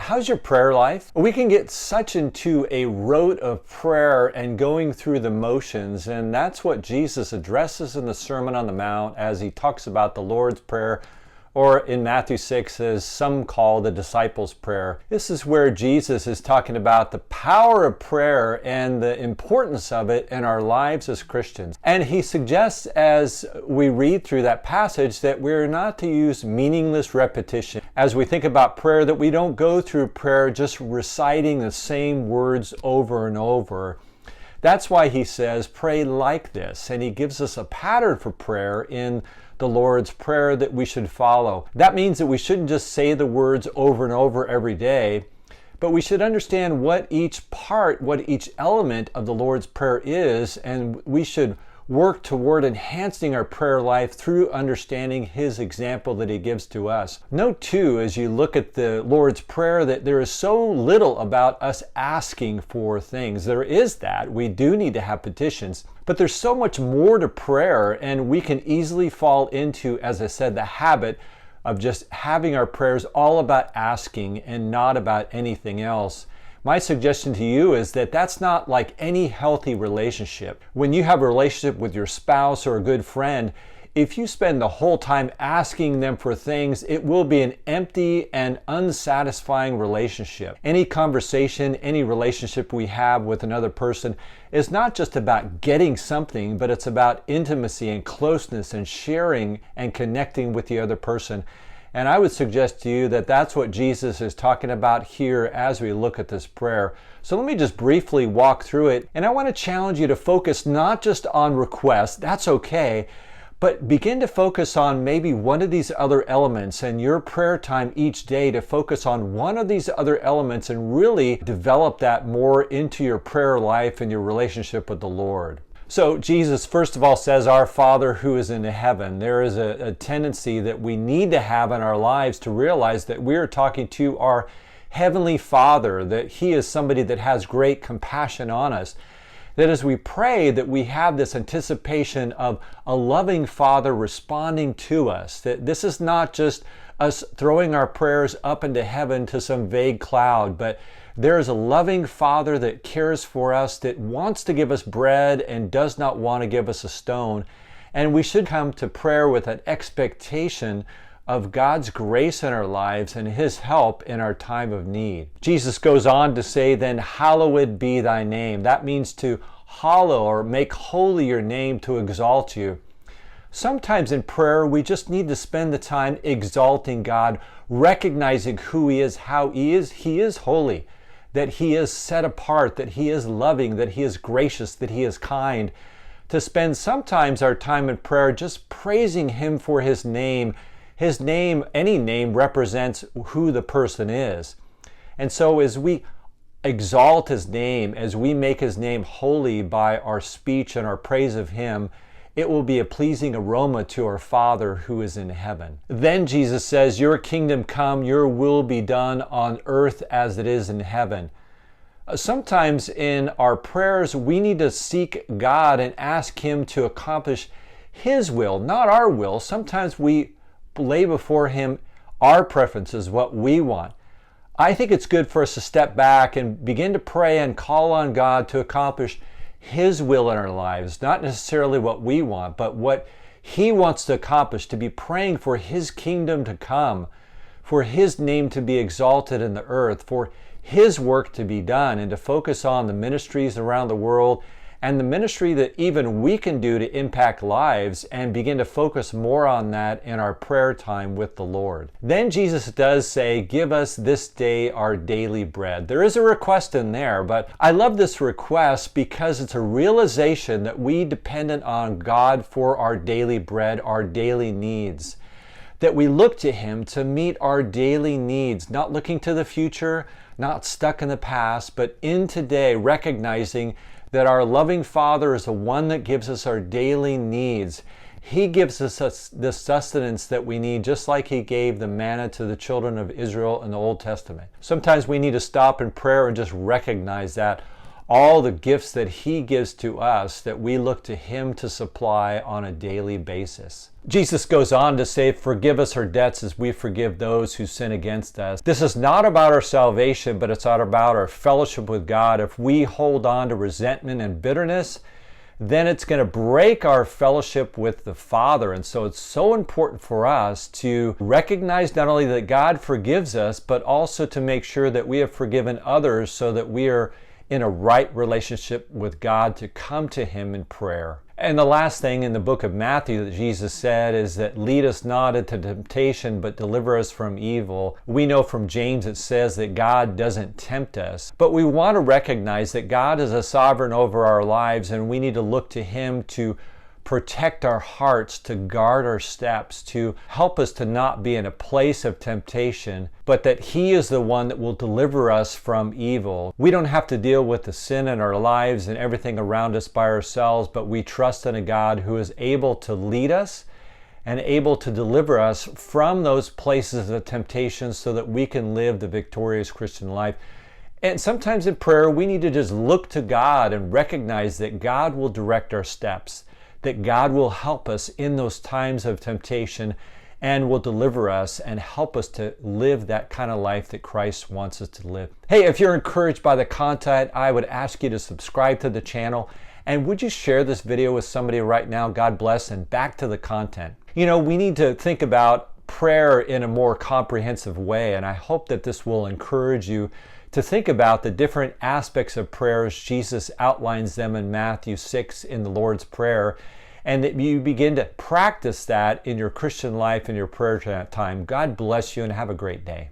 How's your prayer life? We can get such into a rote of prayer and going through the motions, and that's what Jesus addresses in the Sermon on the Mount as he talks about the Lord's Prayer, or in Matthew 6, as some call the disciples' prayer. This is where Jesus is talking about the power of prayer and the importance of it in our lives as Christians. And he suggests, as we read through that passage, that we're not to use meaningless repetition. As we think about prayer, that we don't go through prayer just reciting the same words over and over. That's why he says, pray like this. And he gives us a pattern for prayer in the Lord's Prayer that we should follow. That means that we shouldn't just say the words over and over every day, but we should understand what each part, what each element of the Lord's Prayer is, and we should work toward enhancing our prayer life through understanding his example that he gives to us. Note too, as you look at the Lord's Prayer, that there is so little about us asking for things. There is that. We do need to have petitions, but there's so much more to prayer, and we can easily fall into, as I said, the habit of just having our prayers all about asking and not about anything else. My suggestion to you is that that's not like any healthy relationship. When you have a relationship with your spouse or a good friend, if you spend the whole time asking them for things, it will be an empty and unsatisfying relationship. Any conversation, any relationship we have with another person is not just about getting something, but it's about intimacy and closeness and sharing and connecting with the other person. And I would suggest to you that that's what Jesus is talking about here as we look at this prayer. So let me just briefly walk through it. And I want to challenge you to focus not just on requests, that's okay, but begin to focus on maybe one of these other elements and your prayer time each day to focus on one of these other elements and really develop that more into your prayer life and your relationship with the Lord. So Jesus, first of all, says, Our Father who is in heaven. There is a tendency that we need to have in our lives to realize that we are talking to our Heavenly Father, that He is somebody that has great compassion on us. That as we pray, that we have this anticipation of a loving Father responding to us. That this is not just us throwing our prayers up into heaven to some vague cloud, but there is a loving Father that cares for us, that wants to give us bread and does not want to give us a stone. And we should come to prayer with an expectation of God's grace in our lives and His help in our time of need. Jesus goes on to say, then, hallowed be thy name. That means to hallow or make holy your name, to exalt you. Sometimes in prayer, we just need to spend the time exalting God, recognizing who He is, how He is. He is holy, that He is set apart, that He is loving, that He is gracious, that He is kind. To spend sometimes our time in prayer just praising Him for His name. His name, any name, represents who the person is. And so as we exalt His name, as we make His name holy by our speech and our praise of Him, it will be a pleasing aroma to our Father who is in heaven. Then Jesus says, your kingdom come, your will be done on earth as it is in heaven. Sometimes in our prayers, we need to seek God and ask Him to accomplish His will, not our will. Sometimes we lay before Him our preferences, what we want. I think it's good for us to step back and begin to pray and call on God to accomplish His will in our lives, not necessarily what we want, but what He wants to accomplish, to be praying for His kingdom to come, for His name to be exalted in the earth, for His work to be done, and to focus on the ministries around the world and the ministry that even we can do to impact lives, and begin to focus more on that in our prayer time with the Lord. Then Jesus does say, give us this day our daily bread. There is a request in there, but I love this request because it's a realization that we dependent on God for our daily bread, our daily needs. That we look to Him to meet our daily needs, not looking to the future, not stuck in the past, but in today, recognizing that our loving Father is the one that gives us our daily needs. He gives us the sustenance that we need, just like He gave the manna to the children of Israel in the Old Testament. Sometimes we need to stop in prayer and just recognize that all the gifts that he gives to us, that we look to him to supply on a daily basis. Jesus goes on to say, forgive us our debts as we forgive those who sin against us. This is not about our salvation, but it's about our fellowship with God. If we hold on to resentment and bitterness, then it's going to break our fellowship with the Father. And so it's so important for us to recognize not only that God forgives us, but also to make sure that we have forgiven others so that we are in a right relationship with God to come to him in prayer. And the last thing in the book of Matthew that Jesus said is that lead us not into temptation, but deliver us from evil. We know from James it says that God doesn't tempt us, but we want to recognize that God is a sovereign over our lives, and we need to look to him to protect our hearts, to guard our steps, to help us to not be in a place of temptation, but that he is the one that will deliver us from evil. We don't have to deal with the sin in our lives and everything around us by ourselves, but we trust in a God who is able to lead us and able to deliver us from those places of temptation so that we can live the victorious Christian life. And sometimes in prayer, we need to just look to God and recognize that God will direct our steps, that God will help us in those times of temptation and will deliver us and help us to live that kind of life that Christ wants us to live. Hey, if you're encouraged by the content, I would ask you to subscribe to the channel. And would you share this video with somebody right now? God bless, and back to the content. You know, we need to think about prayer in a more comprehensive way, and I hope that this will encourage you to think about the different aspects of prayers. Jesus outlines them in Matthew 6 in the Lord's Prayer, and that you begin to practice that in your Christian life and your prayer time. God bless you and have a great day.